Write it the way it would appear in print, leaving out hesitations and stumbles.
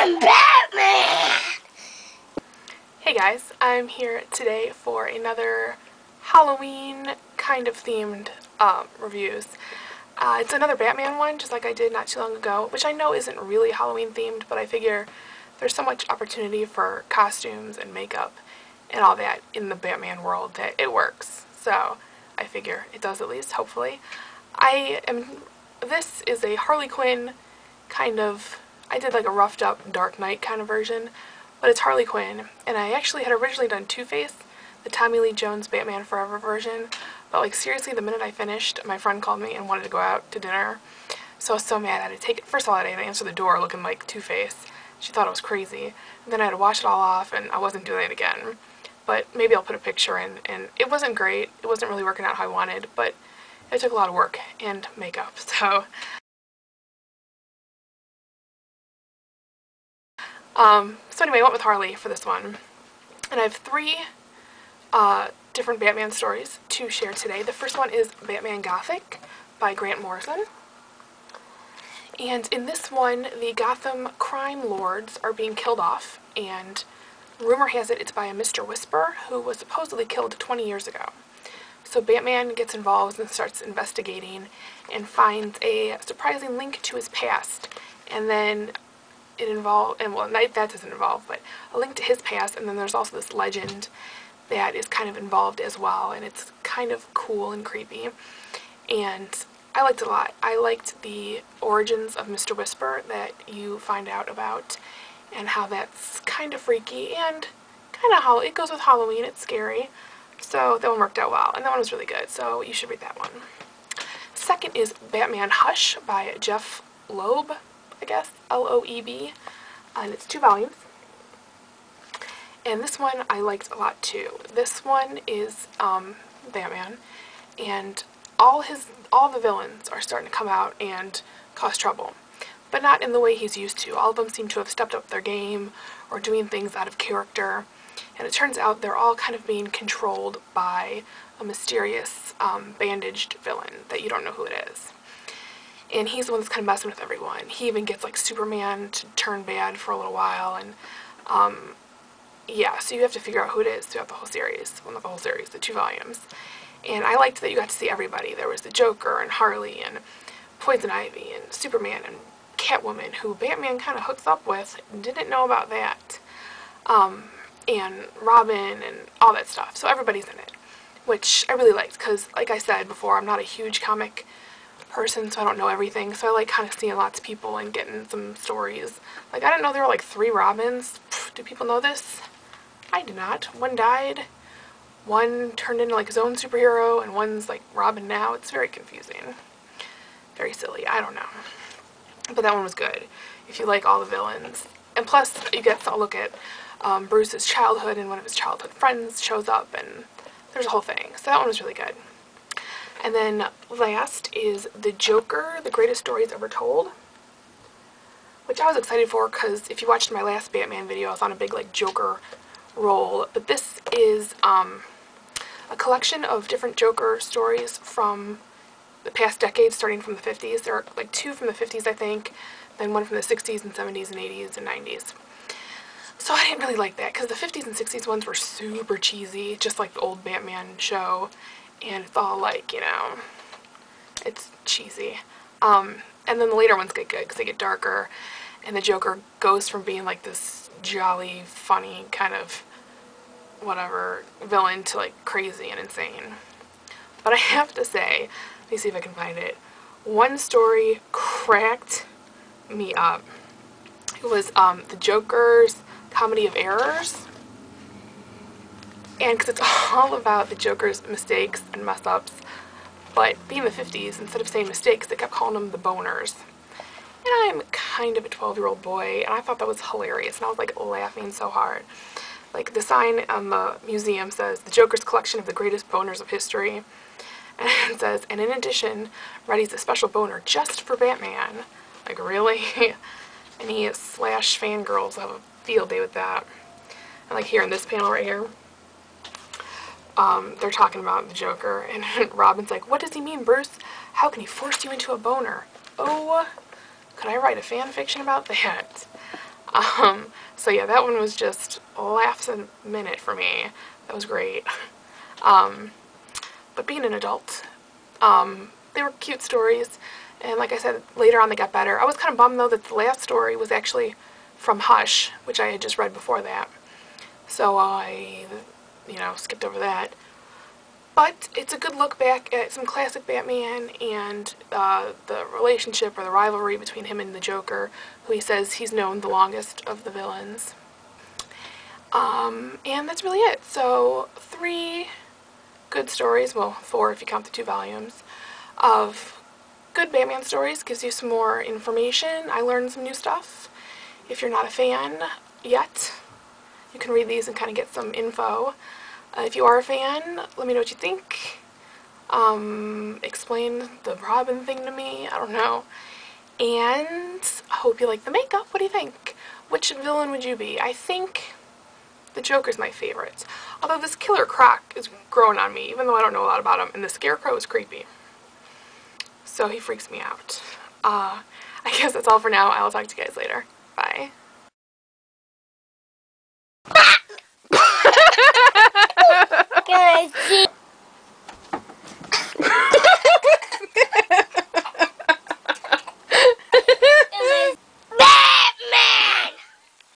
I'm Batman! Hey guys, I'm here today for another Halloween kind of themed reviews. It's another Batman one, just like I did not too long ago, which I know isn't really Halloween themed, but I figure there's so much opportunity for costumes and makeup and all that in the Batman world that it works. So I figure it does, at least, hopefully. This is a Harley Quinn kind of, I did like a roughed up Dark Knight kind of version, but it's Harley Quinn, and I actually had originally done Two-Face, the Tommy Lee Jones Batman Forever version, but like seriously, the minute I finished, my friend called me and wanted to go out to dinner, so I was so mad. I had to take it. First of all, I had to answer the door looking like Two-Face. She thought I was crazy, and then I had to wash it all off, and I wasn't doing it again. But maybe I'll put a picture in, and it wasn't great. It wasn't really working out how I wanted, but it took a lot of work and makeup, so anyway, I went with Harley for this one, and I have three different Batman stories to share today. The first one is Batman Gothic by Grant Morrison, and in this one, the Gotham crime lords are being killed off, and rumor has it it's by a Mr. Whisper, who was supposedly killed 20 years ago. So Batman gets involved and starts investigating and finds a surprising link to his past, and then it involves, and well, that doesn't involve, but a link to his past, and then there's also this legend that is kind of involved as well, and it's kind of cool and creepy, and I liked it a lot. I liked the origins of Mr. Whisper that you find out about, and how that's kind of freaky, and kind of how it goes with Halloween. It's scary, so that one worked out well, and that one was really good, so you should read that one. Second is Batman Hush by Jeff Loeb, I guess, L-O-E-B, and it's 2 volumes. And this one I liked a lot too. This one is Batman, and all the villains are starting to come out and cause trouble, but not in the way he's used to. All of them seem to have stepped up their game or doing things out of character, and it turns out they're all kind of being controlled by a mysterious bandaged villain that you don't know who it is. And he's the one that's kind of messing with everyone. He even gets like Superman to turn bad for a little while, and yeah, so you have to figure out who it is throughout the whole series. Well, not the whole series, the 2 volumes. And I liked that you got to see everybody. There was the Joker and Harley and Poison Ivy and Superman and Catwoman, who Batman kind of hooks up with. Didn't know about that. And Robin and all that stuff. So everybody's in it, which I really liked, because like I said before, I'm not a huge comic person, so I don't know everything, so I like kind of seeing lots of people and getting some stories. Like, I didn't know there were like 3 Robins. Do people know this? I did not. One died, one turned into like his own superhero, and one's like Robin now. It's very confusing. Very silly. I don't know. But that one was good, if you like all the villains. And plus, you get to look at Bruce's childhood, and one of his childhood friends shows up, and there's a whole thing. So that one was really good. And then last is The Joker, The Greatest Stories Ever Told, which I was excited for, because if you watched my last Batman video, I was on a big like Joker roll. But this is a collection of different Joker stories from the past decades, starting from the 50s. There are like 2 from the 50s, I think, then one from the 60s and 70s and 80s and 90s. So I didn't really like that, because the 50s and 60s ones were super cheesy, just like the old Batman show. And it's all like, you know, it's cheesy. And then the later ones get good because they get darker, and the Joker goes from being like this jolly, funny kind of whatever villain to like crazy and insane. But I have to say, let me see if I can find it. One story cracked me up. It was the Joker's Comedy of Errors. And because it's all about the Joker's mistakes and mess-ups, but being the 50s, instead of saying mistakes, they kept calling them the boners. And I'm kind of a 12-year-old boy, and I thought that was hilarious, and I was like laughing so hard. Like, the sign on the museum says, "The Joker's collection of the greatest boners of history." And it says, "And in addition, readies a special boner just for Batman." Like, really? Any Slash fangirls have a field day with that. And like here in this panel right here, they're talking about the Joker, and Robin's like, "What does he mean, Bruce? How can he force you into a boner?" Oh, could I write a fan fiction about that? So yeah, that one was just laughs a minute for me. That was great. But being an adult, they were cute stories, and like I said, later on they got better. I was kind of bummed though that the last story was actually from Hush, which I had just read before that. So I, skipped over that. But it's a good look back at some classic Batman and the relationship or the rivalry between him and the Joker, who he says he's known the longest of the villains. And that's really it. So 3 good stories, well 4 if you count the 2 volumes, of good Batman stories. Gives you some more information. I learned some new stuff. If you're not a fan yet, you can read these and kind of get some info. If you are a fan, let me know what you think. Explain the Robin thing to me. I don't know. And I hope you like the makeup. What do you think? Which villain would you be? I think the Joker's my favorite. Although this Killer Croc is growing on me, even though I don't know a lot about him. And the Scarecrow is creepy. So he freaks me out. I guess that's all for now. I will talk to you guys later. Bye.